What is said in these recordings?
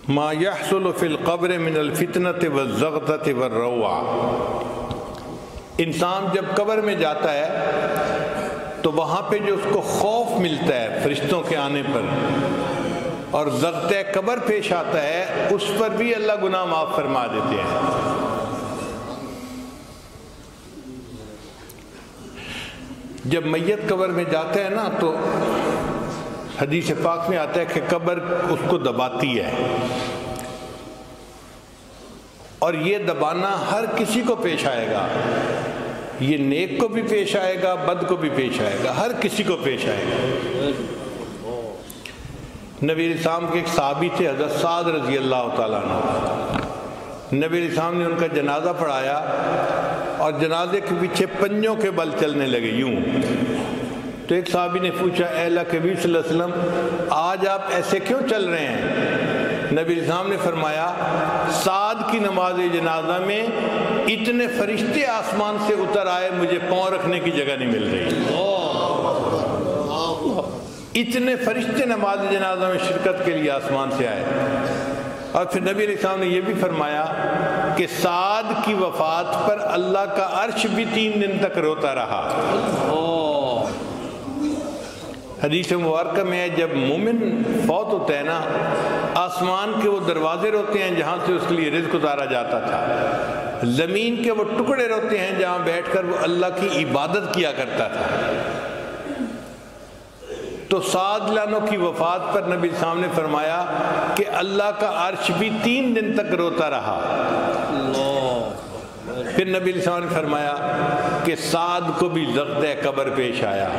ما يحصل في القبر من الفتنة والزغطة والروع۔ انسان جب قبر میں جاتا ہے تو وہاں پہ جو اس کو خوف ملتا ہے فرشتوں کے آنے پر اور زغطہ قبر پیش آتا ہے، اس پر بھی اللہ گناہ معاف فرما دیتے ہیں۔ جب میت قبر میں جاتا ہے نا تو حدیث پاک میں آتا ہے کہ قبر اس کو دباتی ہے، اور یہ دبانا ہر کسی کو پیش آئے گا، یہ نیک کو بھی پیش آئے گا، بد کو بھی پیش آئے گا، ہر کسی کو پیش آئے گا۔ نبی علیہ السلام کے ایک صحابی تھے حضرت سعد رضی اللہ تعالیٰ عنہ، نبی علیہ السلام نے ان کا جنازہ پڑھایا اور جنازے کے پیچھے پنجوں کے بل چلنے لگے یوں۔ تو ایک صحابی نے پوچھا، اے اللہ کے نبی صلی اللہ علیہ وسلم آج آپ ایسے کیوں چل رہے ہیں؟ نبی علیہ السلام نے فرمایا، سعد کی نماز جنازہ میں اتنے فرشتے آسمان سے اتر آئے، مجھے پاؤں رکھنے کی جگہ نہیں مل رہی۔ اتنے فرشتے نماز جنازہ میں شرکت کے لیے آسمان سے آئے۔ اور پھر نبی علیہ السلام نے یہ بھی فرمایا کہ سعد کی وفات پر اللہ کا عرش بھی 3 دن تک روتا رہا۔ حدیث مبارکہ میں ہے جب مومن فوت ہوتا ہے نا، آسمان کے وہ دروازے روتے ہیں جہاں سے اس کے لیے رزق اتارا جاتا تھا، زمین کے وہ ٹکڑے روتے ہیں جہاں بیٹھ کر وہ اللہ کی عبادت کیا کرتا تھا۔ تو سعد لانو کی وفات پر نبی صاحب نے فرمایا کہ اللہ کا عرش بھی 3 دن تک روتا رہا۔ پھر نبی صاحب نے فرمایا کہ سعد کو بھی زغطہ قبر پیش آیا۔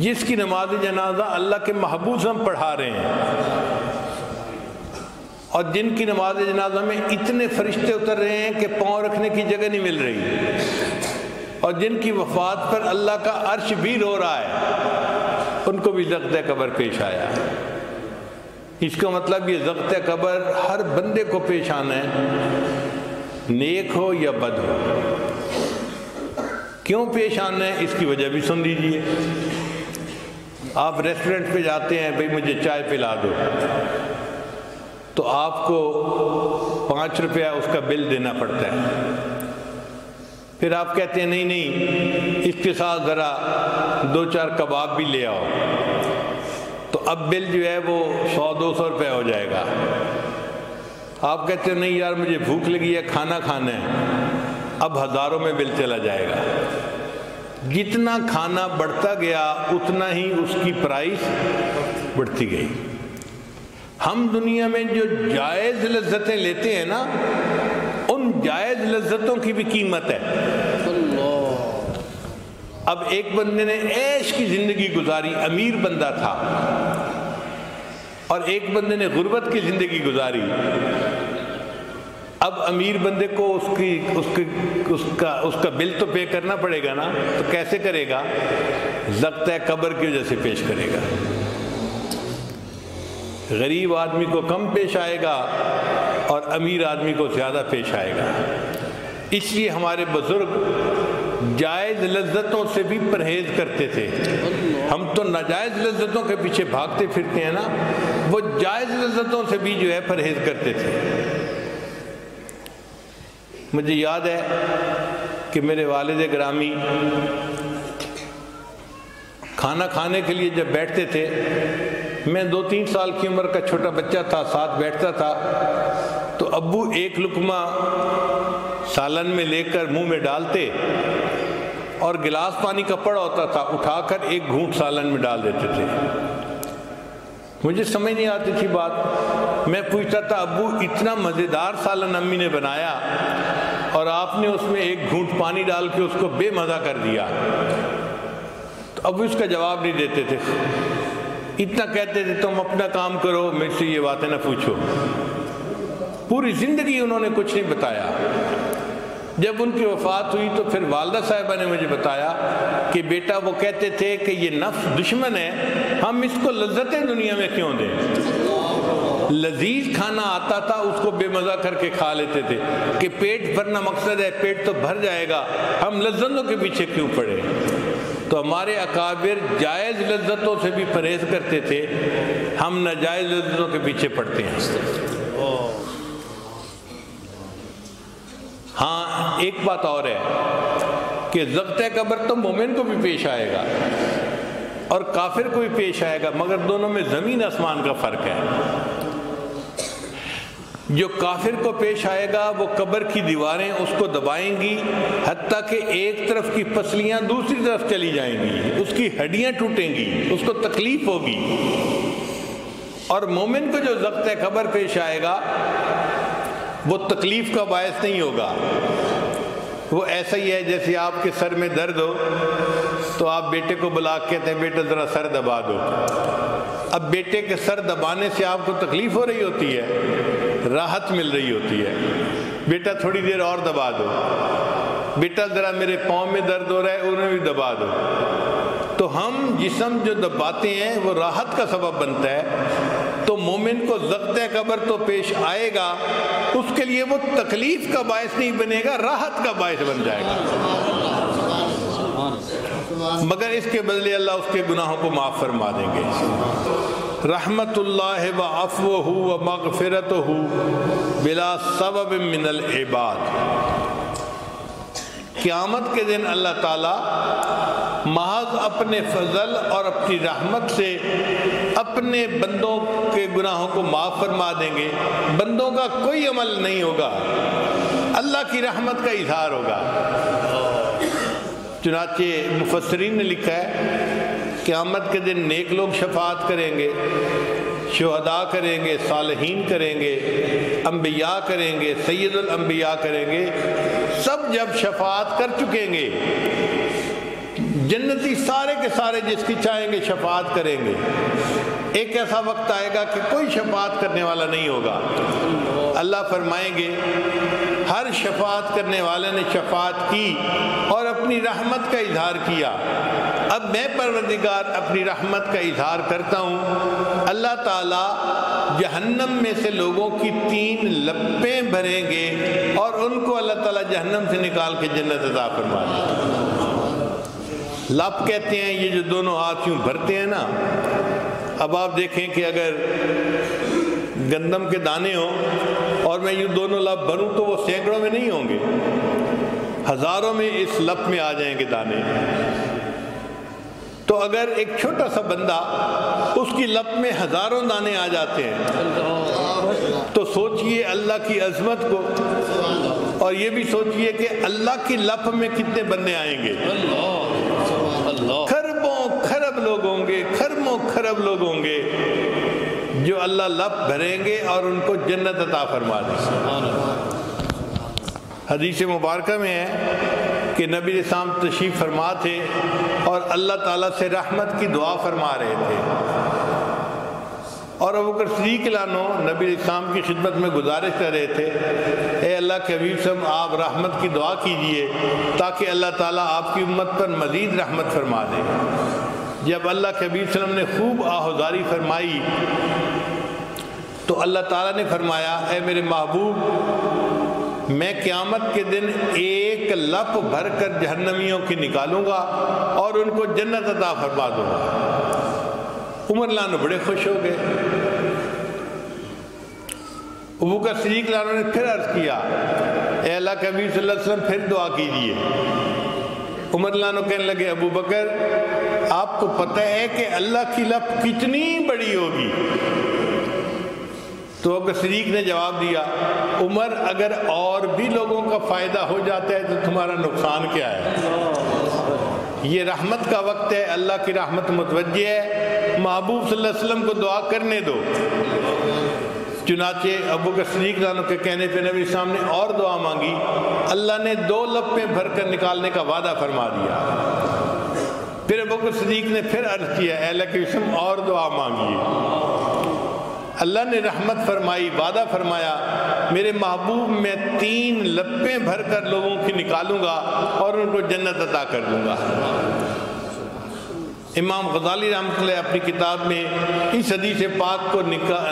جس کی نماز جنازہ اللہ کے محبوب ہم پڑھا رہے ہیں اور جن کی نماز جنازہ میں اتنے فرشتے اتر رہے ہیں کہ پاؤں رکھنے کی جگہ نہیں مل رہی، اور جن کی وفات پر اللہ کا عرش بھی رو رہا ہے، ان کو بھی زغطہ قبر پیش آیا۔ اس کا مطلب یہ زغطہ قبر ہر بندے کو پیش آنا ہے، نیک ہو یا بد ہو۔ کیوں پیش آنا ہے اس کی وجہ بھی سن لیجئے۔ آپ ریسٹورنٹ پہ جاتے ہیں، بھئی مجھے چائے پلا دو، تو آپ کو 5 روپیہ اس کا بل دینا پڑتا ہے۔ پھر آپ کہتے ہیں نہیں اس کے ساتھ ذرا 2-4 کباب بھی لے آؤ، تو اب بل جو ہے وہ 100-200 روپے ہو جائے گا۔ آپ کہتے ہیں نہیں یار مجھے بھوک لگی ہے، کھانا کھانا ہے، اب ہزاروں میں بل چلا جائے گا۔ جتنا کھانا بڑھتا گیا اتنا ہی اس کی پرائس بڑھتی گئی۔ ہم دنیا میں جو جائز لذتیں لیتے ہیں نا، ان جائز لذتوں کی بھی قیمت ہے۔ اب ایک بندے نے عیش کی زندگی گزاری، امیر بندہ تھا، اور ایک بندے نے غربت کی زندگی گزاری۔ اب امیر بندے کو اس کا بل تو پے کرنا پڑے گا نا، تو کیسے کرے گا؟ زغطہ قبر کی وجہ سے پیش کرے گا۔ غریب آدمی کو کم پیش آئے گا اور امیر آدمی کو زیادہ پیش آئے گا۔ اس لیے ہمارے بزرگ جائز لذتوں سے بھی پرہیز کرتے تھے۔ ہم تو ناجائز لذتوں کے پیچھے بھاگتے پھرتے ہیں نا، وہ جائز لذتوں سے بھی جو ہے پرہیز کرتے تھے۔ مجھے یاد ہے کہ میرے والد گرامی کھانا کھانے کے لیے جب بیٹھتے تھے، میں 2-3 سال کی عمر کا چھوٹا بچہ تھا، ساتھ بیٹھتا تھا، تو ابو ایک لقمہ سالن میں لے کر منہ میں ڈالتے اور گلاس پانی کا پڑا ہوتا تھا، اٹھا کر ایک گھونٹ سالن میں ڈال دیتے تھے۔ مجھے سمجھ نہیں آتی تھی بات، میں پوچھتا تھا ابو اتنا مزیدار سالن امی نے بنایا اور آپ نے اس میں ایک گھونٹ پانی ڈال کے اس کو بے مزہ کر دیا۔ تو ابو اس کا جواب نہیں دیتے تھے، اتنا کہتے تھے تم اپنا کام کرو، میرے سے یہ باتیں نہ پوچھو۔ پوری زندگی انہوں نے کچھ نہیں بتایا۔ جب ان کی وفات ہوئی تو پھر والدہ صاحبہ نے مجھے بتایا کہ بیٹا وہ کہتے تھے کہ یہ نفس دشمن ہے، ہم اس کو لذتیں دنیا میں کیوں دیں۔ لذیذ کھانا آتا تھا اس کو بے مزہ کر کے کھا لیتے تھے کہ پیٹ بھرنا مقصد ہے، پیٹ تو بھر جائے گا، ہم لذتوں کے پیچھے کیوں پڑے۔ تو ہمارے اکابر جائز لذتوں سے بھی پرہیز کرتے تھے ہم ناجائز لذتوں کے پیچھے پڑتے ہیں۔ ہاں ایک بات اور ہے کہ ضبط قبر تو مومن کو بھی پیش آئے گا اور کافر کو بھی پیش آئے گا، مگر دونوں میں زمین آسمان کا فرق ہے۔ جو کافر کو پیش آئے گا وہ قبر کی دیواریں اس کو دبائیں گی حتیٰ کہ ایک طرف کی پسلیاں دوسری طرف چلی جائیں گی، اس کی ہڈیاں ٹوٹیں گی، اس کو تکلیف ہوگی۔ اور مومن کو جو ضبط قبر پیش آئے گا وہ تکلیف کا باعث نہیں ہوگا، وہ ایسا ہی ہے جیسے آپ کے سر میں درد ہو تو آپ بیٹے کو بلا کے کہتے ہیں بیٹا ذرا سر دبا دو۔ اب بیٹے کے سر دبانے سے آپ کو تکلیف ہو رہی ہوتی ہے، راحت مل رہی ہوتی ہے، بیٹا تھوڑی دیر اور دبا دو، بیٹا ذرا میرے پاؤں میں درد ہو رہا ہے انہیں بھی دبا دو۔ تو ہم جسم جو دباتے ہیں وہ راحت کا سبب بنتا ہے، تو مومن کو ضبط قبر تو پیش آئے گا، اس کے لیے وہ تکلیف کا باعث نہیں بنے گا، راحت کا باعث بن جائے گا، مگر اس کے بدلے اللہ اس کے گناہوں کو معاف فرما دیں گے۔ رحمت اللہ و عفوہ و مغفرتہ بلا سبب من العباد۔ قیامت کے دن اللہ تعالیٰ محض اپنے فضل اور اپنی رحمت سے اپنے بندوں کے گناہوں کو معاف فرما دیں گے۔ بندوں کا کوئی عمل نہیں ہوگا، اللہ کی رحمت کا اظہار ہوگا۔ چنانچہ مفسرین نے لکھا ہے قیامت کے دن نیک لوگ شفاعت کریں گے، شہداء کریں گے، صالحین کریں گے، انبیاء کریں گے، سید الانبیاء کریں گے، سب جب شفاعت کر چکیں گے، جنتی سارے کے سارے جس کی چاہیں گے شفاعت کریں گے، ایک ایسا وقت آئے گا کہ کوئی شفاعت کرنے والا نہیں ہوگا۔ اللہ فرمائیں گے ہر شفاعت کرنے والے نے شفاعت کی اور اپنی رحمت کا اظہار کیا، اب میں پروردگار اپنی رحمت کا اظہار کرتا ہوں۔ اللہ تعالیٰ جہنم میں سے لوگوں کی 3 لپیں بھریں گے اور ان کو اللہ تعالیٰ جہنم سے نکال کے جنت عطا فرما دیں گے۔ لپ کہتے ہیں یہ جو دونوں ہاتھ یوں بھرتے ہیں نا، اب آپ دیکھیں کہ اگر گندم کے دانے ہوں اور میں یوں دونوں لپ بھروں تو وہ سینکڑوں میں نہیں ہوں گے، ہزاروں میں اس لپ میں آ جائیں گے دانے۔ تو اگر ایک چھوٹا سا بندہ اس کی لپ میں ہزاروں دانے آ جاتے ہیں تو سوچئے اللہ کی عظمت کو، اور یہ بھی سوچئے کہ اللہ کی لپ میں کتنے بندے آئیں گے۔ خربوں خرب لوگ ہوں گے، خربوں خرب لوگ ہوں گے جو اللہ لپ بھریں گے اور ان کو جنت عطا فرما دیں گے۔ حدیث مبارکہ میں ہے کہ نبی علیہ السلام تشریف فرما تھے اور اللہ تعالیٰ سے رحمت کی دعا فرما رہے تھے، اور ابوبکر صدیق عنہ نبی علیہ السلام کی خدمت میں گزارش کر رہے تھے، اے اللہ کے حبیب صلی اللہ علیہ وسلم آپ رحمت کی دعا کیجئے تاکہ اللہ تعالیٰ آپ کی امت پر مزید رحمت فرما دے۔ جب اللہ کے حبیب صلی اللہ علیہ وسلم نے خوب آہوزاری فرمائی تو اللہ تعالیٰ نے فرمایا اے میرے محبوب، میں قیامت کے دن ایک لپ بھر کر جہنمیوں کی نکالوں گا اور ان کو جنت عطا فرما دوں گا۔ عمر لانو بڑے خوش ہو گئے۔ ابوبکر صدیق لانو نے پھر عرض کیا اے اللہ کے حبیب صلی اللہ علیہ وسلم پھر دعا کیجئے۔ عمر لانو کہنے لگے ابو بکر آپ کو پتہ ہے کہ اللہ کی لپ کتنی بڑی ہوگی؟ تو ابوبکر صدیق نے جواب دیا عمر اگر اور بھی لوگوں کا فائدہ ہو جاتا ہے تو تمہارا نقصان کیا ہے؟ یہ رحمت کا وقت ہے، اللہ کی رحمت متوجہ ہے، محبوب صلی اللہ علیہ وسلم کو دعا کرنے دو۔ چنانچہ ابوبکر صدیق عنہ کے کہنے پہ نبی صاحب نے اور دعا مانگی، اللہ نے 2 لپیں بھر کر نکالنے کا وعدہ فرما دیا۔ پھر ابوبکر صدیق نے پھر عرض کیا اے اللہ کے وسلم اور دعا مانگیے۔ اللہ نے رحمت فرمائی، وعدہ فرمایا میرے محبوب میں 3 لپیں بھر کر لوگوں کی نکالوں گا اور ان کو جنت عطا کر دوں گا۔ امام غزالی رحمۃ اللہ اپنی کتاب میں اس حدیث پاک کو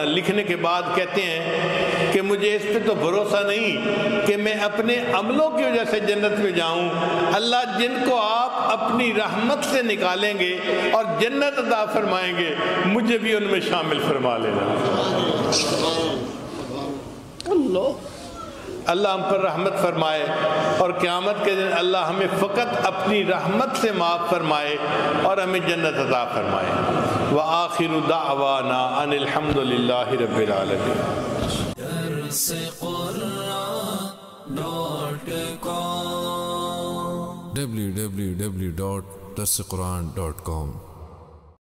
لکھنے کے بعد کہتے ہیں کہ مجھے اس پہ تو بھروسہ نہیں کہ میں اپنے عملوں کی وجہ سے جنت میں جاؤں، اللہ جن کو آپ اپنی رحمت سے نکالیں گے اور جنت عطا فرمائیں گے مجھے بھی ان میں شامل فرما لینا۔ اللہ ہم پر رحمت فرمائے اور قیامت کے دن اللہ ہمیں فقط اپنی رحمت سے معاف فرمائے اور ہمیں جنت عطا فرمائے۔ وآخر دعوانا ان الحمد للہ رب العالمین۔ www.darsequran.com